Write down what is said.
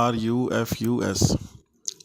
RUFUS۔